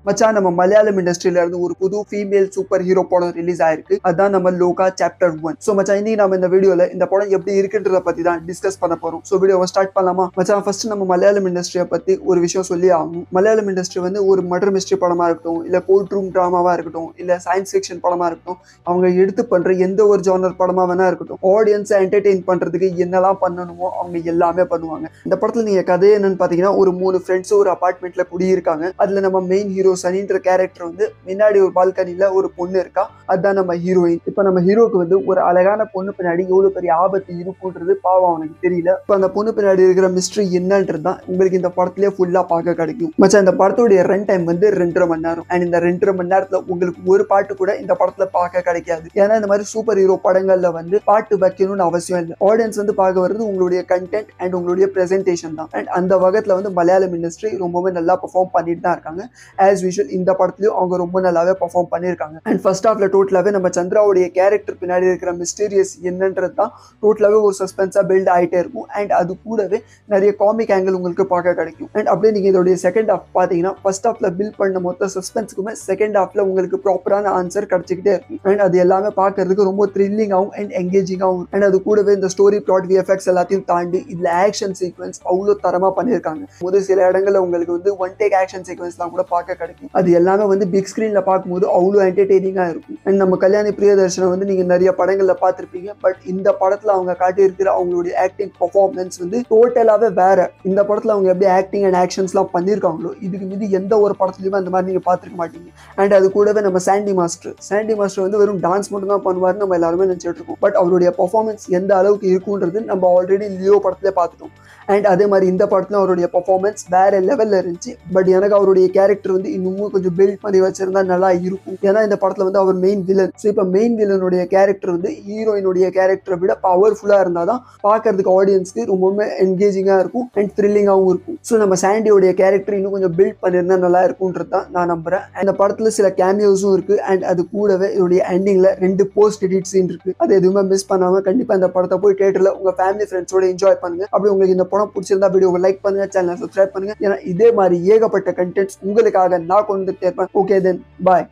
மச்சான் நம்ம மலையாளம் இண்டஸ்ட்ரியில இருந்து ஒரு புது ஃபீமேல் சூப்பர் ஹீரோ படம் ரிலீஸ் ஆயிருக்கு. அதான் நம்ம லோகா சாப்டர் 1. ஸோ மச்சான் இன்னைக்கு நம்ம இந்த வீடியோல இந்த படம் எப்படி இருக்குன்றத பத்தி தான் டிஸ்கஸ் பண்ண போறோம். ஸோ வீடியோவை ஸ்டார்ட் பண்ணலாமா? மச்சான் ஃபர்ஸ்ட் நம்ம மலையாளம் இண்டஸ்ட்ரியை பத்தி ஒரு விஷயம் சொல்லி ஆகணும். மலையாளம் இண்டஸ்ட்ரி வந்து ஒரு மர்டர் மிஸ்ட்ரி படமா இருக்கட்டும், இல்ல கோர்ட் ரூம் டிராமாவா இருக்கட்டும், இல்ல சயின்ஸ் ஃபிக்ஷன் படமா இருக்கட்டும், அவங்க எடுத்து பண்ற எந்த ஒரு ஜானர் படமா வேணா இருக்கட்டும், ஆடியன்ஸை என்டர்டெயின் பண்றதுக்கு என்னெல்லாம் பண்ணணுமோ அவங்க எல்லாமே பண்ணுவாங்க. இந்த படத்துல நீங்க கதை என்னன்னு பாத்தீங்கன்னா, ஒரு 3 ஃப்ரெண்ட்ஸ் ஒரு அபார்ட்மெண்ட்ல குடியிருக்காங்க. அதுல நம்ம மெயின் ஹீரோ சனின்ற கேரக்டர் வந்து முன்னாடி ஒரு பால்கனில ஒரு பொண்ணு இருக்கா, அதுதான் நம்ம ஹீரோயின். இப்ப நம்ம ஹீரோக்கு வந்து ஒரு அழகான பொண்ணு பின்னாடி எவ்வளவு பெரிய ஆபத்து இருக்குன்றது பாவம் அவனுக்கு தெரியல. இப்ப அந்த பொண்ணு பின்னாடி இருக்கிற மிஸ்ட்ரி என்னன்றது தான் உங்களுக்கு இந்த படத்திலேயே ஃபுல்லா பார்க்க கிடைக்கும். மச்சான் இந்த படத்துடைய ரன் டைம் வந்து 2.5 மணி நேரம். அண்ட் இந்த 2.5 மணி நேரத்துல உங்களுக்கு ஒரு பாட்டு கூட இந்த படத்துல பார்க்க கிடைக்காது. ஏன்னா இந்த மாதிரி சூப்பர் ஹீரோ படங்கள்ல வந்து பாட்டு வைக்கணும்னு அவசியம் இல்லை. ஆடியன்ஸ் வந்து பார்க்க வர்றது உங்களுடைய கண்டென்ட் அண்ட் உங்களுடைய பிரசன்டேஷன் தான். அண்ட் அந்த வகத்துல வந்து மலையாளம் இண்டஸ்ட்ரி ரொம்பவே நல்லா பெர்ஃபார்ம் பண்ணிட்டு தான் இருக்காங்க. ஆஸ் யூஷுவல் இந்த படத்துலயும் அவங்க ரொம்ப நல்லாவே பெர்ஃபார்ம் பண்ணியிருக்காங்க. அண்ட் ஃபர்ஸ்ட் ஹாஃப்ல டோட்டலாவே நம்ம சந்திராவுடைய கேரக்டர் பின்னாடி இருக்கிற மிஸ்டீரியஸ் என்னன்றது தான் டோட்டலாவே ஒரு சஸ்பென்ஸா பில்ட் ஆகிட்டே இருக்கும். அண்ட் அது கூடவே நிறைய காமிக் ஆங்கிள் உங்களுக்கு பார்க்க கிடைக்கும். அண்ட் அப்படியே நீங்க இதோடைய செகண்ட் ஹாஃப் பாத்தீங்கன்னா ஃபர்ஸ்ட் ஹாஃப்ல பில்ட் பண்ண மொத்த சஸ்பென்ஸுக்குமே செகண்ட் ஹாஃப்ல உங்களுக்கு ப்ராப்பரான ஆன்சர் கிடைச்சிக்கிட்டே இருக்கும். அண்ட் அது எல்லாமே பார்க்கறதுக்கு ரொம்ப த்ரில்லிங்காகவும் அண்ட் எங்கேஜிங்காகவும். அண்ட் அது கூடவே இந்த ஸ்டோரி பிளாட் விஎஃப்எக்ஸ் எல்லாத்தையும் தாண்டி இதுல ஆக்ஷன் சீக்வன்ஸ் அவ்வளோ தரமா பண்ணியிருக்காங்க. முதல் சில இடங்கள்ல உங்களுக்கு வந்து ஒன் டேக் ஆக்ஷன் சீக்வன்ஸ்லாம் கூட பார்க்க கிடைக்கும். அது எல்லாமே வந்து பிக் ஸ்கிரீன்ல பார்க்கும்போது அவ்வளோ என்டர்டெய்னிங்கா இருக்கும். அண்ட் நம்ம கல்யாணி பிரியதர்ஷனை வந்து நீங்க நிறைய படங்கள்ல பார்த்திருப்பீங்க. பட் இந்த படத்துல அவங்க காட்டியிருக்கிற அவங்களுடைய ஆக்டிங் பர்ஃபார்மன்ஸ் வந்து டோட்டலாவே வேற. இந்த படத்துல அவங்க எப்படி ஆக்டிங் அண்ட் ஆக்ஷன்ஸ்லாம் பண்ணியிருக்காங்களோ இதுக்கு மீது எந்த ஒரு படத்துலயுமே அந்த மாதிரி நீங்க பார்த்திருக்க மாட்டீங்க. அண்ட் அது கூடவே நம்ம சாண்டி மாஸ்டர் வந்து வெறும் டான்ஸ் மட்டும் தான் பண்ணுவாரு நம்ம எல்லாருமே நினைச்சிட்டு இருக்கோம். பட் அவருடைய பர்ஃபார்மன்ஸ் எந்த அளவுக்கு இருக்குன்றது நம்ம ஆல்ரெடி லியோ படத்துல பார்த்துட்டோம். அண்ட் அதே மாதிரி இந்த படத்துல அவருடைய பர்ஃபார்மன்ஸ் வேற லெவல்ல இருந்துச்சு. பட் எனக்கு அவருடைய கேரக்டர் வந்து இன்னமும் கொஞ்சம் பில்ட் பண்ணி வச்சிருந்தா நல்லா இருக்கும். ஏன்னா இந்த படத்துல வந்து அவர் மெயின் வில்லன். ஸோ இப்போ மெயின் வில்லனுடைய கேரக்டர் வந்து ஹீரோயினுடைய கேரக்டரை விட பவர்ஃபுல்லா இருந்தாதான் பார்க்கறதுக்கு ஆடியன்ஸ்க்கு ரொம்பவுமே என்கேஜிங்கா இருக்கும் அண்ட் த்ரில்லிங்காகவும் இருக்கும். ஸோ நம்ம சாண்டியோடைய கேரக்டர் இன்னும் கொஞ்சம் பில்ட் பண்ணியிருந்தா நல்லா இருக்கும்ன்றது தான் நான் நம்புறேன். அந்த படத்துல சில கேமியோஸும் இருக்கு. அண்ட் அது கூடவே இதோடைய எண்டிங்ல 2 போஸ்ட் எடிட் சீன் இருக்கு. அது எதுவுமே மிஸ் பண்ணாம கண்டிப்பா இந்த படத்தை போய் தியேட்டர்ல உங்க ஃபேமிலி ஃப்ரெண்ட்ஸோட என்ஜாய் பண்ணுங்க. அப்படி உங்களுக்கு இந்த படம் பிடிச்சிருந்தா வீடியோவை லைக் பண்ணுங்க, சேனலை சப்ஸ்கிரைப் பண்ணுங்க. ஏன்னா இதே மாதிரி ஏகப்பட்ட கண்டென்ட்ஸ் உங்களுக்காக நான் கொண்டு இருப்பேன். ஓகே தென் பாய்.